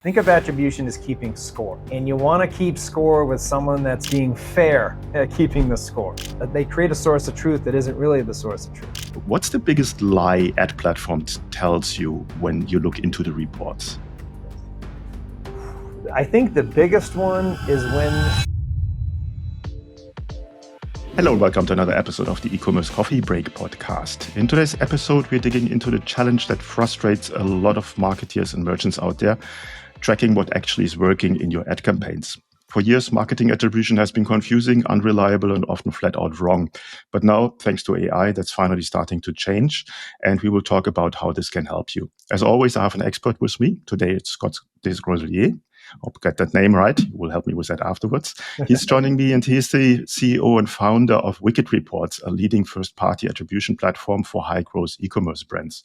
Think of attribution as keeping score, and you want to keep score with someone that's being fair at keeping the score. They create a source of truth that isn't really the source of truth. What's the biggest lie ad platform tells you when you look into the reports? I think the biggest one is when... Hello and welcome to another episode of the Ecommerce Coffee Break podcast. In today's episode, we're digging into the challenge that frustrates a lot of marketeers and merchants out there, tracking what actually is working in your ad campaigns. For years, marketing attribution has been confusing, unreliable, and often flat out wrong. But now, thanks to AI, that's finally starting to change, and we will talk about how this can help you. As always, I have an expert with me. Today, it's Scott Desgrosseilliers. Hope I got that name right. You will help me with that afterwards. He's joining me, and he's the CEO and founder of Wicked Reports, a leading first-party attribution platform for high-growth e-commerce brands.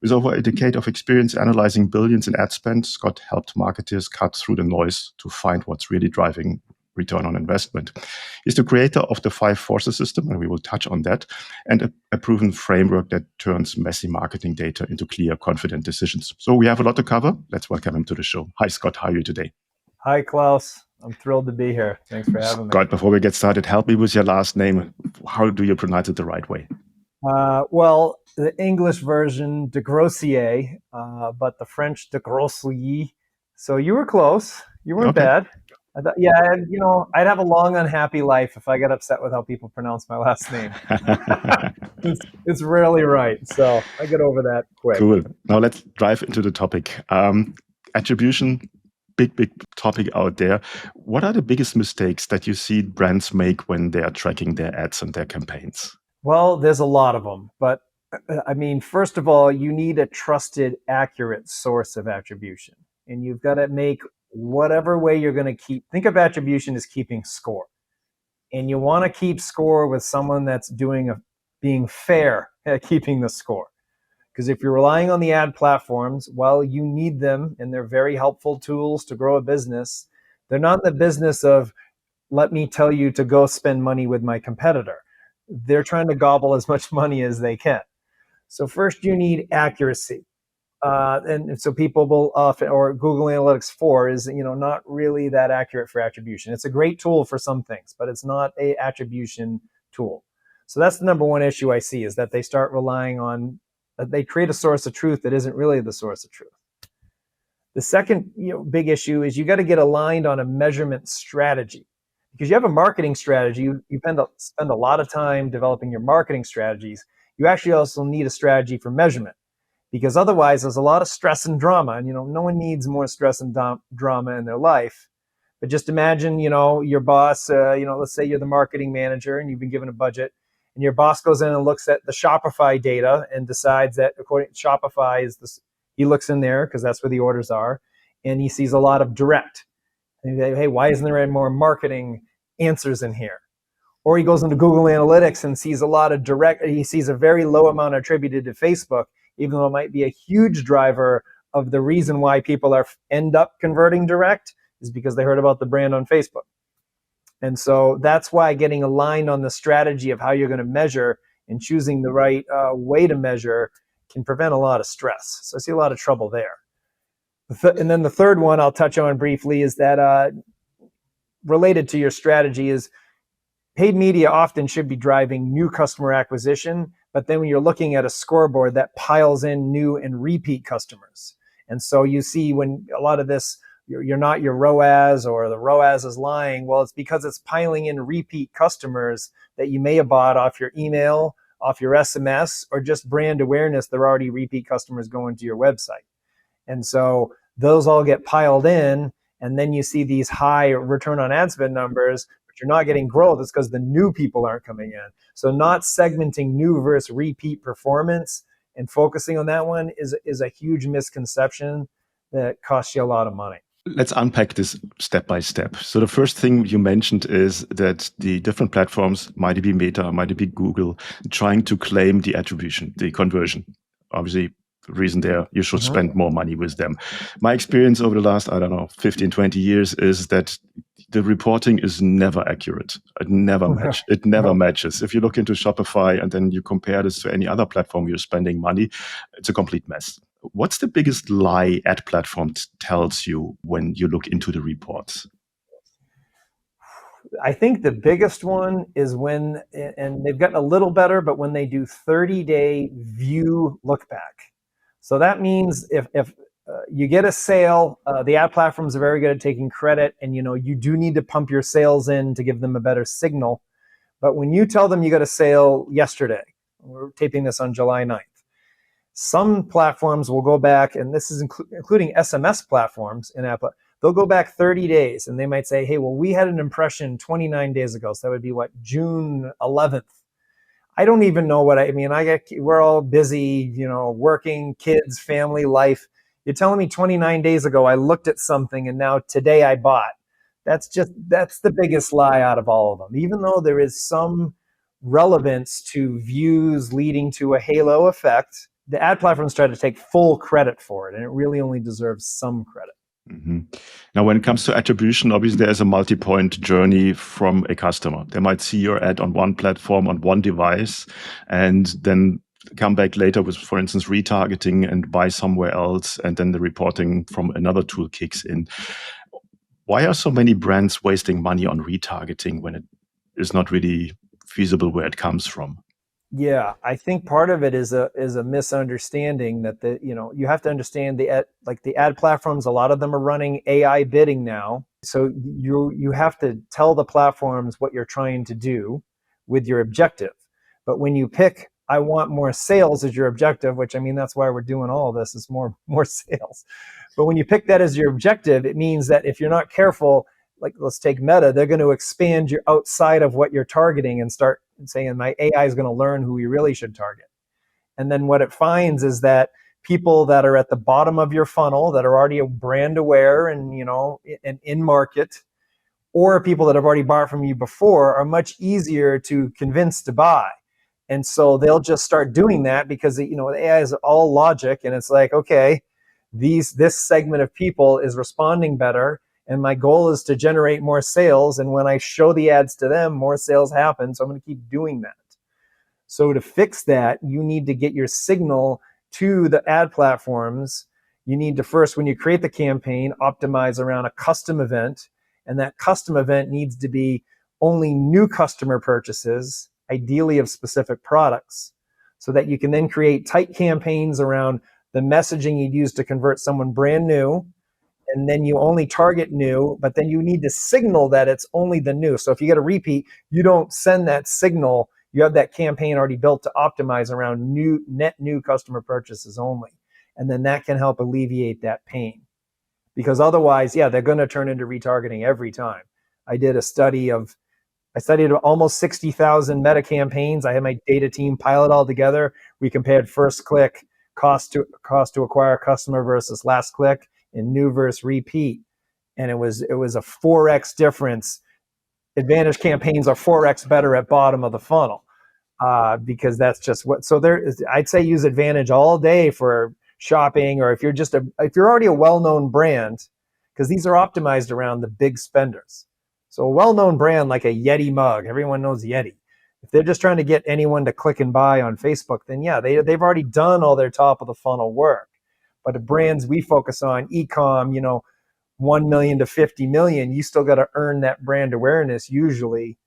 With over a decade of experience analyzing billions in ad spend, Scott helped marketers cut through the noise to find what's really driving return on investment. He's the creator of the 5 Forces system, and we will touch on that, and a proven framework that turns messy marketing data into clear, confident decisions. So we have a lot to cover. Let's welcome him to the show. Hi, Scott. How are you today? Hi, Klaus. I'm thrilled to be here. Thanks for having me. Scott, before we get started, help me with your last name. How do you pronounce it the right way? Well, the English version, Desgrosseilliers, but the French, Desgrosseilliers. So you were close. You weren't bad. I thought, I'd have a long, unhappy life if I got upset with how people pronounce my last name. It's rarely right. So I get over that quick. Cool. Now let's dive into the topic. Attribution, big topic out there. What are the biggest mistakes that you see brands make when they are tracking their ads and their campaigns? Well, there's a lot of them, but first of all, you need a trusted, accurate source of attribution, and you've got to make whatever way you're going to think of attribution as keeping score, and you want to keep score with someone that's being fair at keeping the score. Because if you're relying on the ad platforms, well, you need them, and they're very helpful tools to grow a business. They're not in the business of, let me tell you to go spend money with my competitor. They're trying to gobble as much money as they can. So first you need accuracy. And so people will often, or Google Analytics 4 is, not really that accurate for attribution. It's a great tool for some things, but it's not a attribution tool. So that's the number one issue I see, is that they start relying on, they create a source of truth that isn't really the source of truth. The second big issue is you got to get aligned on a measurement strategy. Because you have a marketing strategy, you spend a lot of time developing your marketing strategies. You actually also need a strategy for measurement, because otherwise there's a lot of stress and drama, and no one needs more stress and drama in their life. But just imagine, your boss, let's say you're the marketing manager and you've been given a budget, and your boss goes in and looks at the Shopify data and decides that according to Shopify he looks in there because that's where the orders are, and he sees a lot of direct. And you say, hey, why isn't there any more marketing answers in here? Or he goes into Google Analytics and sees a lot of direct. He sees a very low amount attributed to Facebook, even though it might be a huge driver of the reason why people end up converting direct is because they heard about the brand on Facebook. And so that's why getting aligned on the strategy of how you're going to measure and choosing the right way to measure can prevent a lot of stress. So I see a lot of trouble there. And then the third one I'll touch on briefly is that related to your strategy is paid media often should be driving new customer acquisition, but then when you're looking at a scoreboard that piles in new and repeat customers. And so you see when a lot of this, you're not your ROAS or the ROAS is lying. Well, it's because it's piling in repeat customers that you may have bought off your email, off your SMS, or just brand awareness. They're already repeat customers going to your website. And so those all get piled in, and then you see these high return on ad spend numbers, but you're not getting growth. It's because the new people aren't coming in. So not segmenting new versus repeat performance and focusing on that one is a huge misconception that costs you a lot of money. Let's unpack this step by step. So the first thing you mentioned is that the different platforms, might it be Meta, might it be Google, trying to claim the attribution, the conversion. Obviously, the reason there, you should spend more money with them. My experience over the last, 15, 20 years is that the reporting is never accurate. It never matches. If you look into Shopify and then you compare this to any other platform you're spending money, it's a complete mess. What's the biggest lie ad platform tells you when you look into the reports? I think the biggest one is when, and they've gotten a little better, but when they do 30-day view look back. So that means if you get a sale, the ad platforms are very good at taking credit, and you do need to pump your sales in to give them a better signal. But when you tell them you got a sale yesterday, we're taping this on July 9th, some platforms will go back, and this is including SMS platforms in Apple. They'll go back 30 days and they might say, hey, well, we had an impression 29 days ago. So that would be what, June 11th. I don't even know what I mean. We're all busy, working, kids, family, life. You're telling me 29 days ago I looked at something and now today I bought. That's the biggest lie out of all of them. Even though there is some relevance to views leading to a halo effect, the ad platforms try to take full credit for it, and it really only deserves some credit. Mm-hmm. Now, when it comes to attribution, obviously there's a multi-point journey from a customer. They might see your ad on one platform, on one device, and then come back later with, for instance, retargeting and buy somewhere else, and then the reporting from another tool kicks in. Why are so many brands wasting money on retargeting when it is not really feasible where it comes from? Yeah, I think part of it is a misunderstanding that you have to understand the ad platforms. A lot of them are running AI bidding now, so you have to tell the platforms what you're trying to do with your objective. But when you pick, I want more sales as your objective, which I mean that's why we're doing all of this is more sales. But when you pick that as your objective, it means that if you're not careful, like let's take Meta, they're going to expand you outside of what you're targeting and start saying my AI is going to learn who we really should target. And then what it finds is that people that are at the bottom of your funnel that are already brand aware and and in market, or people that have already bought from you before, are much easier to convince to buy. And so they'll just start doing that because the AI is all logic, and it's like, okay, this segment of people is responding better, and my goal is to generate more sales. And when I show the ads to them, more sales happen. So I'm going to keep doing that. So to fix that, you need to get your signal to the ad platforms. You need to first, when you create the campaign, optimize around a custom event. And that custom event needs to be only new customer purchases, ideally of specific products, so that you can then create tight campaigns around the messaging you'd use to convert someone brand new. And then you only target new, but then you need to signal that it's only the new. So if you get a repeat, you don't send that signal. You have that campaign already built to optimize around net new customer purchases only. And then that can help alleviate that pain. Because otherwise, yeah, they're going to turn into retargeting every time. I studied almost 60,000 meta campaigns. I had my data team pile it all together. We compared first click, cost to acquire a customer versus last click, and new versus repeat. And it was a 4x difference. Advantage campaigns are 4x better at bottom of the funnel because that's just what. So I'd say use Advantage all day for shopping, or if you're already a well-known brand, because these are optimized around the big spenders. So a well-known brand like a Yeti mug, everyone knows Yeti. If they're just trying to get anyone to click and buy on Facebook, then yeah, they've already done all their top of the funnel work. But the brands we focus on, e-com, 1 million to 50 million, you still got to earn that brand awareness usually.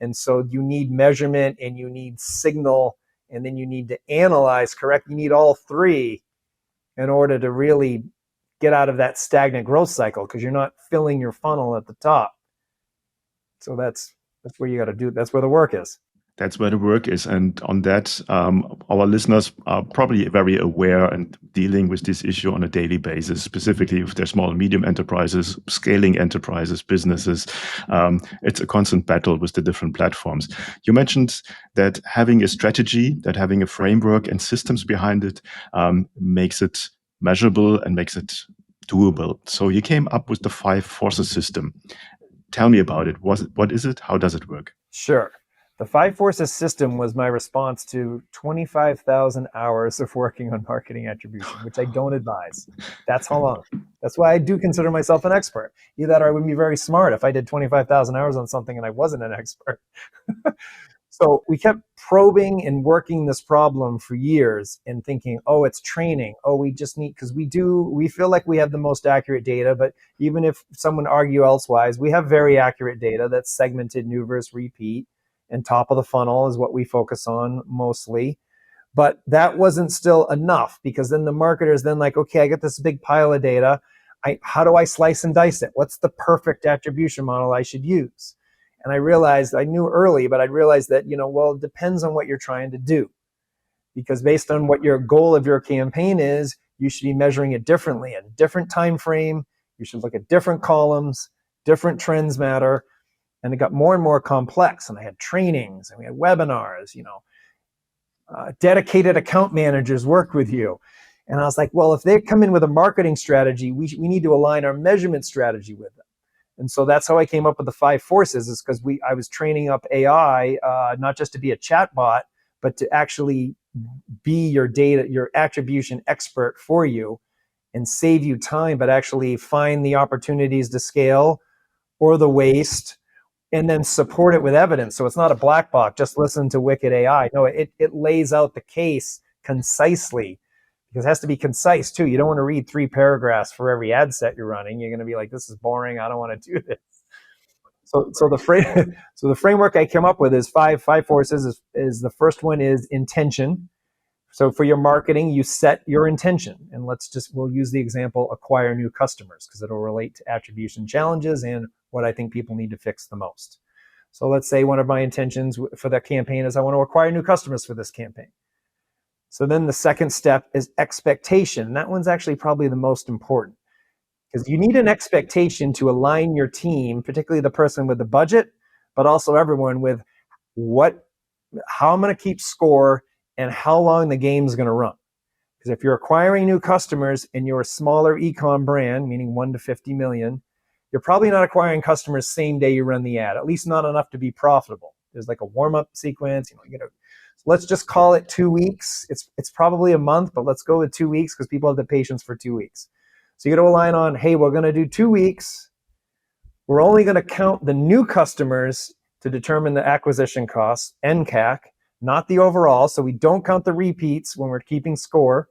And so you need measurement and you need signal, and then you need to analyze correct. You need all three in order to really get out of that stagnant growth cycle, because you're not filling your funnel at the top. So that's where you got to do. That's where the work is. That's where the work is. And on that, our listeners are probably very aware and dealing with this issue on a daily basis, specifically if they're small and medium enterprises, scaling enterprises, businesses. It's a constant battle with the different platforms. You mentioned that having a strategy, that having a framework and systems behind it makes it measurable and makes it doable. So you came up with the 5 forces system. Tell me about it. What is it? How does it work? Sure. The 5 forces system was my response to 25,000 hours of working on marketing attribution, which I don't advise. That's how long. That's why I do consider myself an expert. Either that or I would be very smart if I did 25,000 hours on something and I wasn't an expert. So we kept probing and working this problem for years and thinking, oh, it's training. Oh, we just need, because we feel like we have the most accurate data, but even if someone argue elsewise, we have very accurate data that's segmented, new versus repeat, and top of the funnel is what we focus on mostly. But that wasn't still enough, because then the marketers then like, okay, I got this big pile of data. How do I slice and dice it? What's the perfect attribution model I should use? And I realized, I knew early, but I realized that, well, it depends on what you're trying to do. Because based on what your goal of your campaign is, you should be measuring it differently at a different time frame. You should look at different columns, different trends matter. And it got more and more complex. And I had trainings and we had webinars, dedicated account managers work with you. And I was like, well, if they come in with a marketing strategy, we need to align our measurement strategy with them. And so that's how I came up with the 5 forces, is because I was training up AI, not just to be a chatbot, but to actually be your data, your attribution expert for you and save you time, but actually find the opportunities to scale or the waste, and then support it with evidence. So it's not a black box, just listen to wicked AI. No, it lays out the case concisely, because it has to be concise too. You don't want to read 3 paragraphs for every ad set you're running. You're going to be like, this is boring. I don't want to do this. So the framework I came up with is five forces. Is the first one is intention. So for your marketing, you set your intention, and we'll use the example, acquire new customers, because it'll relate to attribution challenges and what I think people need to fix the most. So let's say one of my intentions for that campaign is I want to acquire new customers for this campaign. So then the second step is expectation. That one's actually probably the most important, because you need an expectation to align your team, particularly the person with the budget, but also everyone with how I'm going to keep score and how long the game's going to run. Because if you're acquiring new customers and you're a smaller e-com brand, meaning 1 to 50 million, you're probably not acquiring customers same day you run the ad, at least not enough to be profitable. There's like a warm-up sequence, let's just call it 2 weeks. It's probably a month, but let's go with 2 weeks because people have the patience for 2 weeks. So you got to align on, hey, we're going to do 2 weeks. We're only going to count the new customers to determine the acquisition costs, NCAC, not the overall. So we don't count the repeats when we're keeping score.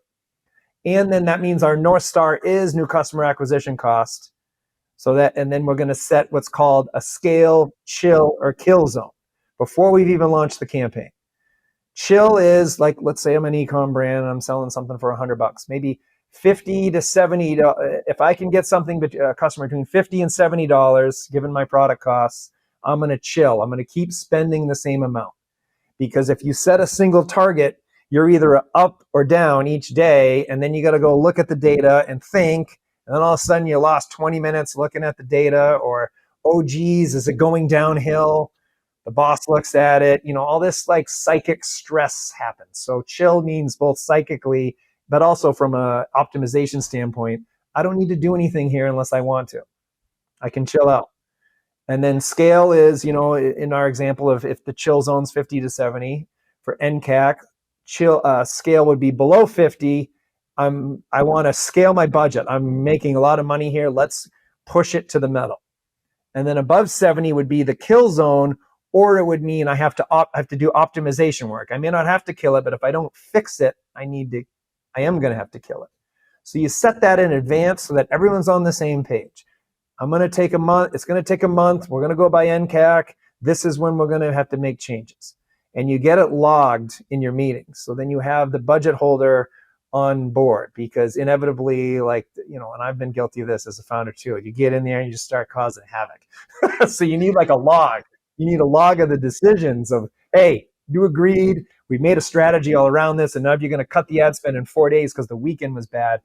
And then that means our North Star is new customer acquisition cost. And then we're going to set what's called a scale, chill, or kill zone before we've even launched the campaign. Chill is like, let's say I'm an e-com brand and I'm selling something for $100, maybe 50 to 70. If I can get something, a customer between $50 and $70, given my product costs, I'm going to chill. I'm going to keep spending the same amount. Because if you set a single target, you're either up or down each day, and then you got to go look at the data and think, and then all of a sudden you lost 20 minutes looking at the data, or, oh geez, is it going downhill? The boss looks at it, all this like psychic stress happens. So chill means both psychically, but also from a optimization standpoint, I don't need to do anything here unless I want to. I can chill out. And then scale is, in our example of if the chill zone's 50 to 70 for NCAC, scale would be below 50. I want to scale my budget. I'm making a lot of money here. Let's push it to the metal. And then above 70 would be the kill zone, or it would mean I have to do optimization work. I may not have to kill it, but if I don't fix it, I am going to have to kill it. So you set that in advance so that everyone's on the same page. I'm going to take a month. It's going to take a month. We're going to go by NCAC. This is when we're going to have to make changes. And you get it logged in your meetings. So then you have the budget holder on board, because inevitably, and I've been guilty of this as a founder too. You get in there and you just start causing havoc. So you need like a log. You need a log of the decisions of, hey, you agreed. We made a strategy all around this, and now you're going to cut the ad spend in 4 days because the weekend was bad.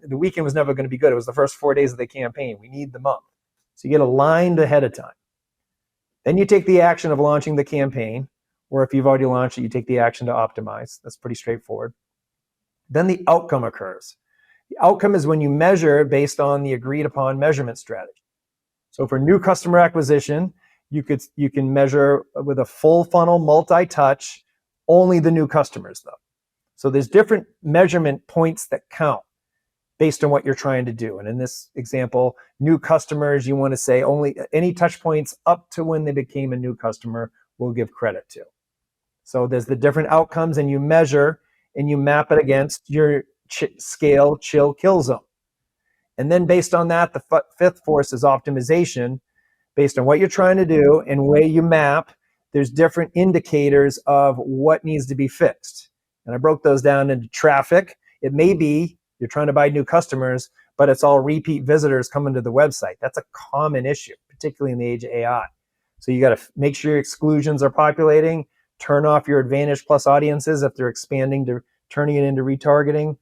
The weekend was never going to be good. It was the first 4 days of the campaign. We need the month. So you get aligned ahead of time. Then you take the action of launching the campaign, or if you've already launched it, you take the action to optimize. That's pretty straightforward. Then the outcome occurs. The outcome is when you measure based on the agreed upon measurement strategy. So for new customer acquisition, you can measure with a full funnel multi-touch, only the new customers though. So there's different measurement points that count based on what you're trying to do. And in this example, new customers, you want to say only any touch points up to when they became a new customer, will give credit to. So there's the different outcomes, and you measure and you map it against your scale, chill, kill zone. And then based on that, the fifth force is optimization. Based on what you're trying to do and where you map, there's different indicators of what needs to be fixed. And I broke those down into traffic. It may be you're trying to buy new customers, but it's all repeat visitors coming to the website. That's a common issue, particularly in the age of AI. So you got to make sure your exclusions are populating, turn off your Advantage Plus audiences if they're expanding to turning it into retargeting.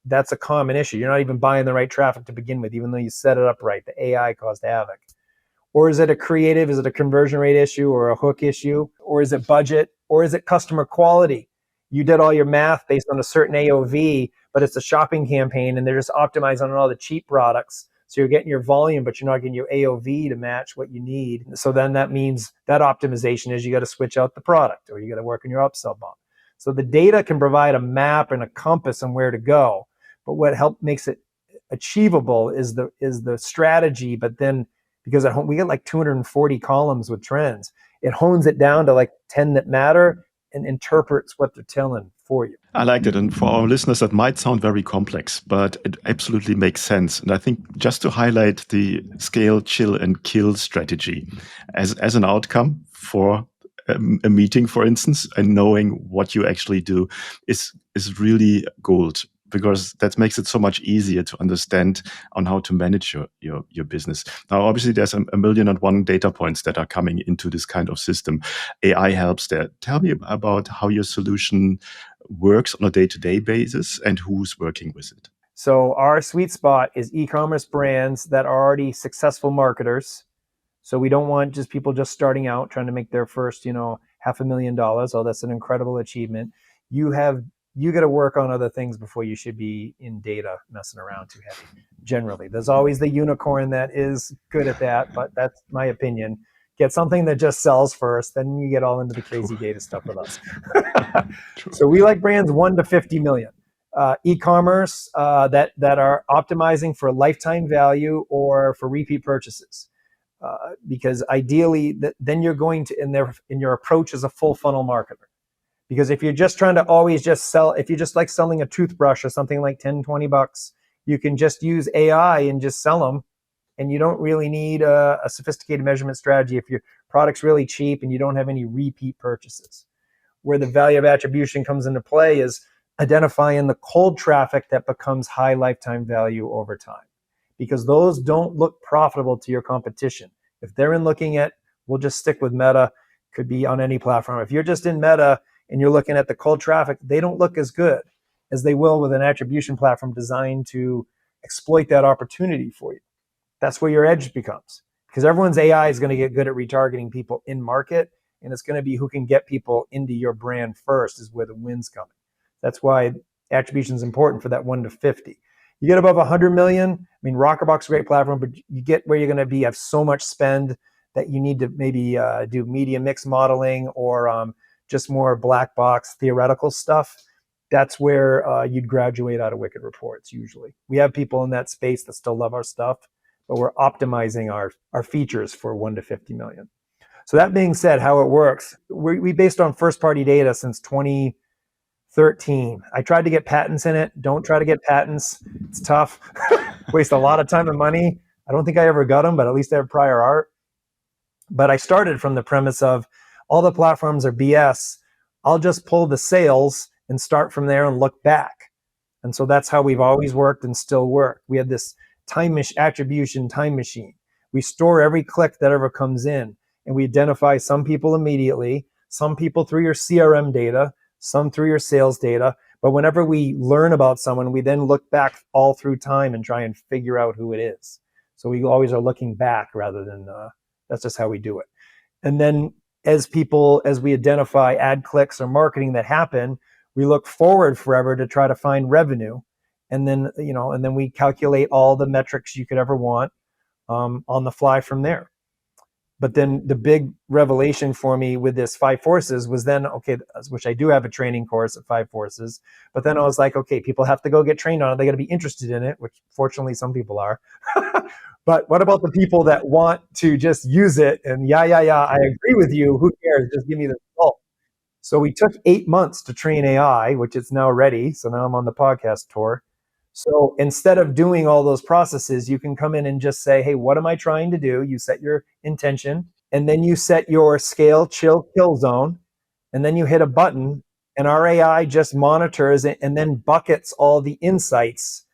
That's a common issue. You're not even buying the right traffic to begin with, even though you set it up right. The AI caused havoc. Or is it a creative? Is it a conversion rate issue or a hook issue? Or is it budget? Or is it customer quality? You did all your math based on a certain AOV, but it's a shopping campaign and they're just optimizing on all the cheap products. So you're getting your volume, but you're not getting your AOV to match what you need. So then that means that optimization is you got to switch out the product or you got to work on your upsell bump. So the data can provide a map and a compass on where to go. But what makes it achievable is the strategy, but then because we get like 240 columns with trends, it hones it down to like 10 that matter and interprets what they're telling for you. I like it. And for our listeners, that might sound very complex, but it absolutely makes sense. And I think just to highlight the scale, chill, and kill strategy as an outcome for a meeting, for instance, and knowing what you actually do is really gold, because that makes it so much easier to understand on how to manage your business. Now, obviously, there's a million and one data points that are coming into this kind of system. AI helps there. Tell me about how your solution works on a day-to-day basis and who's working with it. So our sweet spot is e-commerce brands that are already successful marketers. So we don't want just people just starting out trying to make their first, $500,000. Oh, that's an incredible achievement. You got to work on other things before you should be in data messing around too heavy. Generally, there's always the unicorn that is good at that, but that's my opinion. Get something that just sells first, then you get all into the crazy data stuff with us. So we like brands 1 to 50 million. E-commerce that are optimizing for lifetime value or for repeat purchases. Because ideally, then you're going to in your approach as a full funnel marketer. Because if you're just trying to always just sell, if you're just like selling a toothbrush or something like 10, 20 bucks, you can just use AI and just sell them. And you don't really need a sophisticated measurement strategy if your product's really cheap and you don't have any repeat purchases. Where the value of attribution comes into play is identifying the cold traffic that becomes high lifetime value over time. Because those don't look profitable to your competition. If they're in looking at, we'll just stick with Meta, could be on any platform. If you're just in Meta and you're looking at the cold traffic, they don't look as good as they will with an attribution platform designed to exploit that opportunity for you. That's where your edge becomes. Because everyone's AI is going to get good at retargeting people in market, and it's going to be who can get people into your brand first is where the win's coming. That's why attribution is important for that 1 to 50. You get above 100 million. I mean, Rockerbox is a great platform, but you get where you're going to have so much spend that you need to maybe do media mix modeling or just more black box theoretical stuff. That's where you'd graduate out of Wicked Reports usually. We have people in that space that still love our stuff, but we're optimizing our features for 1 to 50 million. So that being said, how it works, we based on first party data since 2013. I tried to get patents in it. Don't try to get patents. It's tough. Waste a lot of time and money. I don't think I ever got them, but at least I have prior art. But I started from the premise of all the platforms are BS. I'll just pull the sales and start from there and look back. And so that's how we've always worked and still work. We have this attribution time machine. We store every click that ever comes in, and we identify some people immediately, some people through your CRM data, some through your sales data. But whenever we learn about someone, we then look back all through time and try and figure out who it is. So we always are looking back rather than, that's just how we do it. And then as we identify ad clicks or marketing that happen, we look forward forever to try to find revenue. And then, and then we calculate all the metrics you could ever want on the fly from there. But then the big revelation for me with this five forces was then, okay, which I do have a training course at five forces, but then I was like, okay, people have to go get trained on it. They got to be interested in it, which fortunately some people are. But what about the people that want to just use it? And yeah, I agree with you. Who cares? Just give me the result. So we took 8 months to train AI, which is now ready. So now I'm on the podcast tour. So instead of doing all those processes, you can come in and just say, hey, what am I trying to do? You set your intention, and then you set your scale, chill, kill zone, and then you hit a button, and our AI just monitors it and then buckets all the insights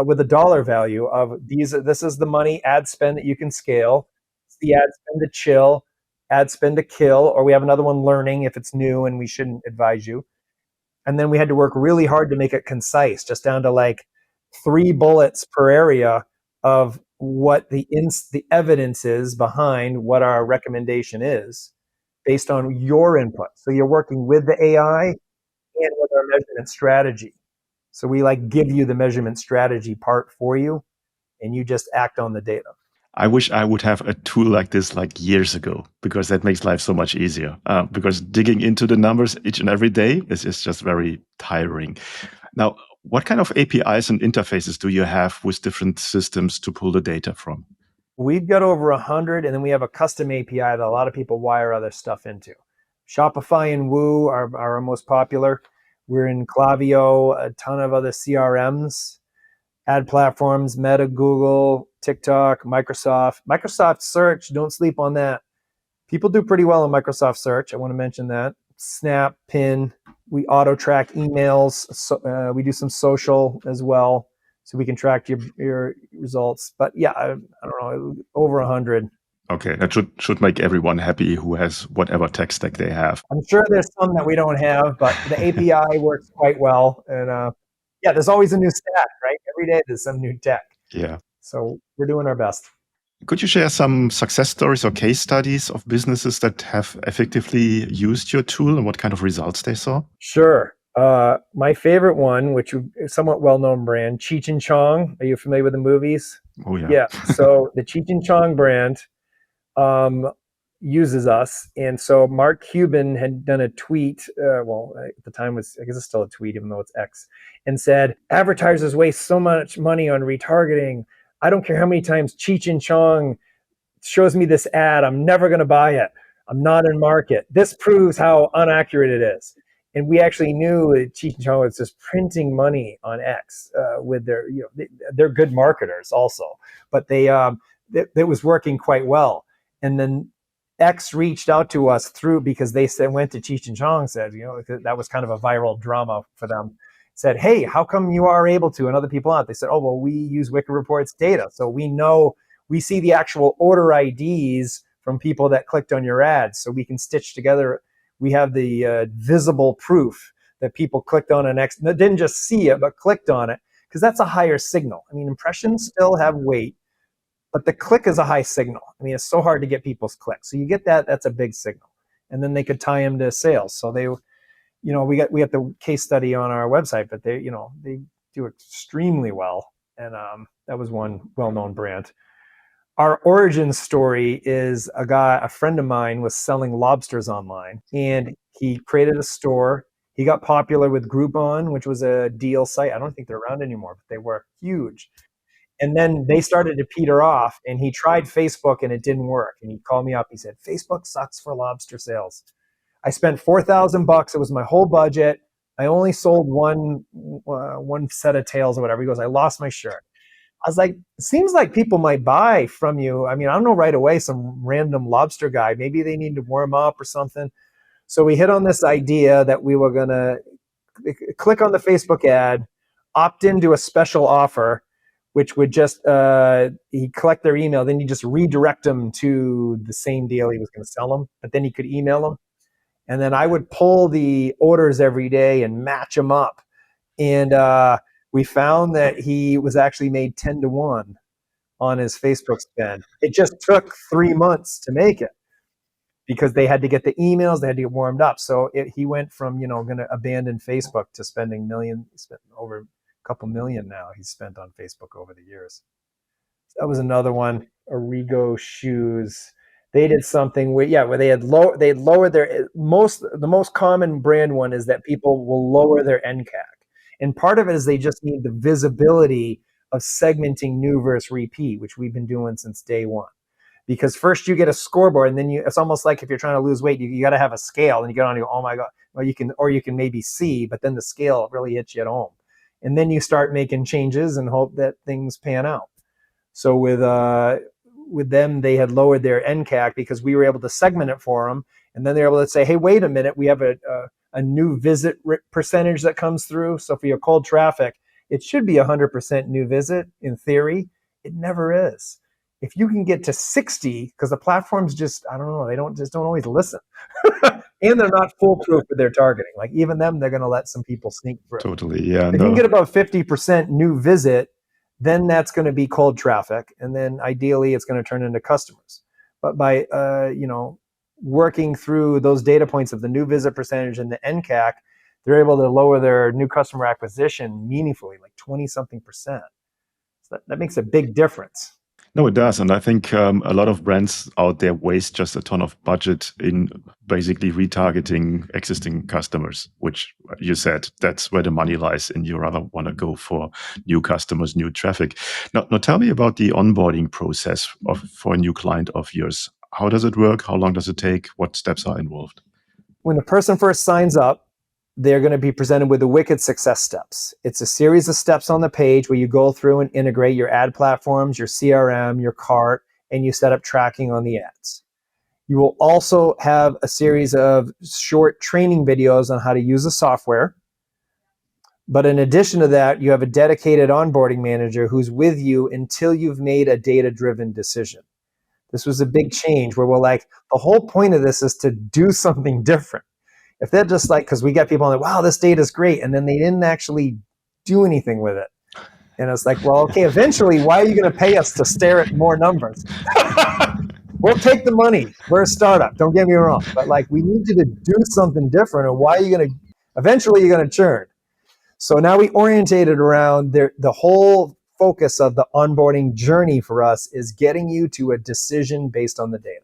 with a dollar value of these. This is the money ad spend that you can scale. It's the ad spend to chill, ad spend to kill, or we have another one, learning, if it's new and we shouldn't advise you. And then we had to work really hard to make it concise, just down to like 3 bullets per area of what the evidence is behind what our recommendation is based on your input. So you're working with the AI and with our measurement strategy. So we like give you the measurement strategy part for you, and you just act on the data. I wish I would have a tool like this like years ago, because that makes life so much easier. Because digging into the numbers each and every day is just very tiring. Now, what kind of APIs and interfaces do you have with different systems to pull the data from? We've got over 100, and then we have a custom API that a lot of people wire other stuff into. Shopify and Woo are our most popular. We're in Klaviyo, a ton of other CRMs, ad platforms, Meta, Google, TikTok, Microsoft. Microsoft Search, don't sleep on that. People do pretty well in Microsoft Search. I want to mention that. Snap, Pin, we auto track emails. So, we do some social as well, so we can track your results. But yeah, I don't know, over 100. Okay, that should make everyone happy who has whatever tech stack they have. I'm sure there's some that we don't have, but the API works quite well. And yeah, there's always a new stack, right? Every day there's some new tech. Yeah. So we're doing our best. Could you share some success stories or case studies of businesses that have effectively used your tool and what kind of results they saw? Sure. My favorite one, which is somewhat well-known brand, Cheech and Chong. Are you familiar with the movies? Oh, yeah. Yeah. So the Cheech and Chong brand uses us. And so Mark Cuban had done a tweet, well, at the time was, I guess it's still a tweet, even though it's X, and said, advertisers waste so much money on retargeting. I don't care how many times Cheech and Chong shows me this ad, I'm never going to buy it. I'm not in market. This proves how inaccurate it is. And we actually knew that Cheech and Chong was just printing money on X with their, they're good marketers also, but it was working quite well. And then X reached out to us because they went to Cheech and Chong, said, that was kind of a viral drama for them. Said, hey, how come you are able to and other people aren't? They said, oh, well, we use Wicked Reports data. So we see the actual order IDs from people that clicked on your ads. So we can stitch together. We have the visible proof that people clicked on an X, didn't just see it, but clicked on it, because that's a higher signal. I mean, impressions still have weight, but the click is a high signal. I mean, it's so hard to get people's clicks. So you get that, that's a big signal. And then they could tie them to sales. So we have the case study on our website, but they do extremely well. And that was one well-known brand. Our origin story is a friend of mine was selling lobsters online, and he created a store. He got popular with Groupon, which was a deal site. I don't think they're around anymore, but they were huge. And then they started to peter off, and he tried Facebook and it didn't work. And he called me up. He said, Facebook sucks for lobster sales. I spent $4,000. It was my whole budget. I only sold one set of tails or whatever. He goes, I lost my shirt. I was like, it seems like people might buy from you. I mean, I don't know right away, some random lobster guy. Maybe they need to warm up or something. So we hit on this idea that we were going to click on the Facebook ad, opt into a special offer, which would just, he'd collect their email. Then you just redirect them to the same deal he was going to sell them. But then he could email them. And then I would pull the orders every day and match them up. And we found that he was actually made 10 to 1 on his Facebook spend. It just took 3 months to make it because they had to get the emails, they had to get warmed up. So he went from, going to abandon Facebook to spending spent over a couple million now he's spent on Facebook over the years. So that was another one. Origo shoes. They did something where they had lowered the most common brand one is that people will lower their NCAC. And part of it is they just need the visibility of segmenting new versus repeat, which we've been doing since day one. Because first you get a scoreboard, and then it's almost like if you're trying to lose weight, you got to have a scale, and you get on and you go, oh my God. Well, you can maybe see, but then the scale really hits you at home. And then you start making changes and hope that things pan out. So with them, they had lowered their NCAC because we were able to segment it for them. And then they're able to say, hey, wait a minute, we have a new visit percentage that comes through. So for your cold traffic, it should be 100% new visit in theory. It never is. If you can get to 60, because the platforms just, I don't know, they don't always listen. And they're not foolproof with their targeting. Like even them, they're going to let some people sneak through. Totally, yeah. If you can get above 50% new visit, then that's going to be cold traffic. And then ideally it's going to turn into customers. But by, working through those data points of the new visit percentage and the NCAC, they're able to lower their new customer acquisition meaningfully, like 20 something percent. So that makes a big difference. No, it does. And I think a lot of brands out there waste just a ton of budget in basically retargeting existing customers, which you said, that's where the money lies, and you rather want to go for new customers, new traffic. Now tell me about the onboarding process for a new client of yours. How does it work? How long does it take? What steps are involved? When a person first signs up, they're going to be presented with the Wicked success steps. It's a series of steps on the page where you go through and integrate your ad platforms, your CRM, your cart, and you set up tracking on the ads. You will also have a series of short training videos on how to use the software. But in addition to that, you have a dedicated onboarding manager who's with you until you've made a data-driven decision. This was a big change where we're like, the whole point of this is to do something different. If they're just like, because we got people like, wow, this data is great, and then they didn't actually do anything with it. And it's like, well, okay, eventually, why are you going to pay us to stare at more numbers? We'll take the money. We're a startup. Don't get me wrong. But like, we need you to do something different. And why are you going to, eventually you're going to churn. So now we orientated around the whole focus of the onboarding journey for us is getting you to a decision based on the data.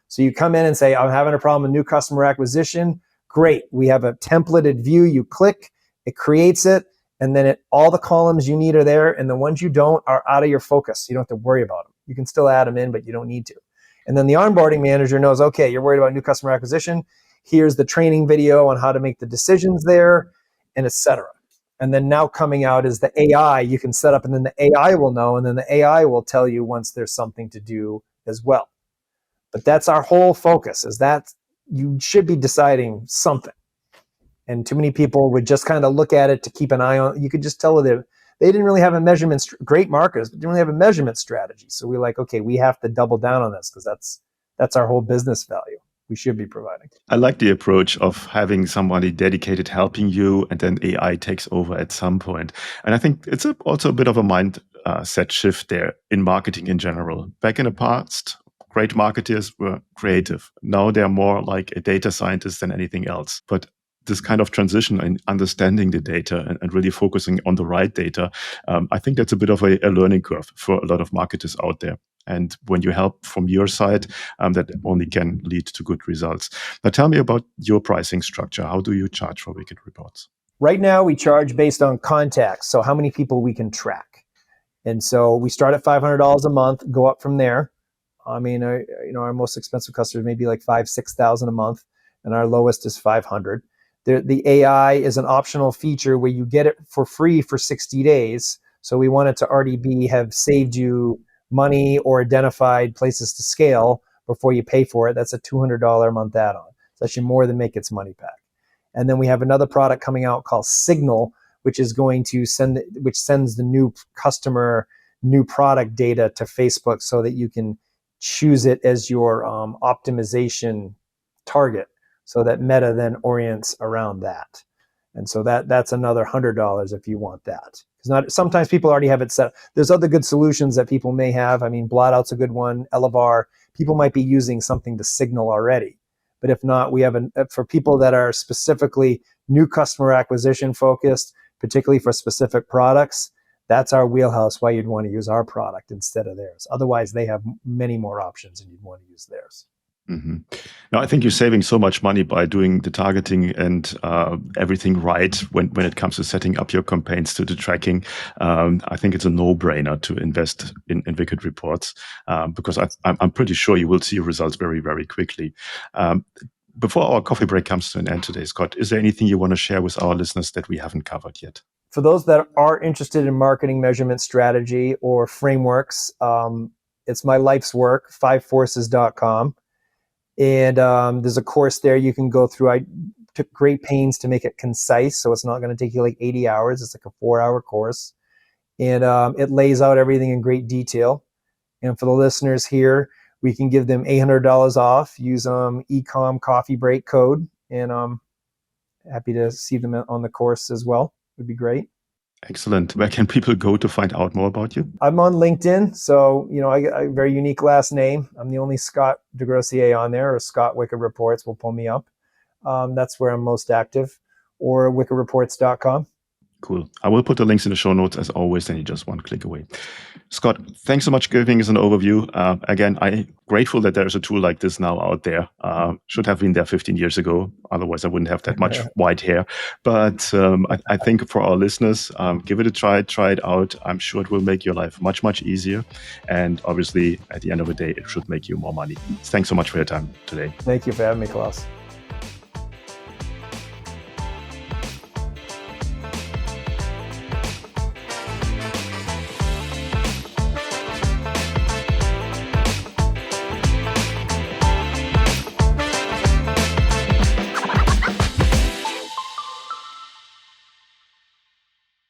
So you come in and say, I'm having a problem with new customer acquisition. Great. We have a templated view. You click, it creates it. And then all the columns you need are there. And the ones you don't are out of your focus. You don't have to worry about them. You can still add them in, but you don't need to. And then the onboarding manager knows, okay, you're worried about new customer acquisition. Here's the training video on how to make the decisions there, and et cetera. And then now coming out is the AI you can set up, and then the AI will know, and then the AI will tell you once there's something to do as well. But that's our whole focus, is that you should be deciding something. And too many people would just kind of look at it to keep an eye on. You could just tell they didn't really have a measurement, great marketers, but didn't really have a measurement strategy. So we're like, okay, we have to double down on this because that's our whole business value we should be providing. I like the approach of having somebody dedicated helping you, and then AI takes over at some point. And I think it's also a bit of a mindset shift there in marketing in general. Back in the past, great marketers were creative. Now they're more like a data scientist than anything else. But this kind of transition in understanding the data and really focusing on the right data, I think that's a bit of a learning curve for a lot of marketers out there. And when you help from your side, that only can lead to good results. Now tell me about your pricing structure. How do you charge for Wicked Reports? Right now, we charge based on contacts, so how many people we can track. And so we start at $500 a month, go up from there. I mean, our most expensive customers may be like $5,000-6,000 a month, and our lowest is $500. The AI is an optional feature where you get it for free for 60 days. So we want it to already have saved you money or identified places to scale before you pay for it. That's a $200 a month add-on. It's actually more than make its money back. And then we have another product coming out called Signal, which is going to sends the new customer, new product data to Facebook so that you can choose it as your optimization target, so that Meta then orients around that. And so that's another $100 if you want that. Because sometimes people already have it set. There's other good solutions that people may have. I mean, Blotout's a good one. Elevar. People might be using something to Signal already. But if not, we have for people that are specifically new customer acquisition focused, particularly for specific products, that's our wheelhouse, why you'd want to use our product instead of theirs. Otherwise, they have many more options and you'd want to use theirs. Mm-hmm. Now, I think you're saving so much money by doing the targeting and everything right when it comes to setting up your campaigns to the tracking. I think it's a no-brainer to invest in Wicked Reports because I'm pretty sure you will see results very, very quickly. Before our coffee break comes to an end today, Scott, is there anything you want to share with our listeners that we haven't covered yet? For those that are interested in marketing measurement strategy or frameworks, it's my life's work, 5forces.com. And there's a course there you can go through. I took great pains to make it concise, so it's not going to take you like 80 hours. It's like a 4-hour course. And it lays out everything in great detail. And for the listeners here, we can give them $800 off. Use Ecom Coffee Break code. And I'm happy to see them on the course as well. Would be great. Excellent. Where can people go to find out more about you? I'm on LinkedIn, so I got a very unique last name. I'm the only Scott Desgrosseilliers on there, or Scott Wicked Reports will pull me up. That's where I'm most active, or wickedreports.com. Cool. I will put the links in the show notes as always, and you're just one click away. Scott, thanks so much for giving us an overview. Again, I'm grateful that there's a tool like this now out there. Should have been there 15 years ago. Otherwise, I wouldn't have that much white hair. But I think for our listeners, give it a try it out. I'm sure it will make your life much, much easier. And obviously, at the end of the day, it should make you more money. Thanks so much for your time today. Thank you for having me, Klaus.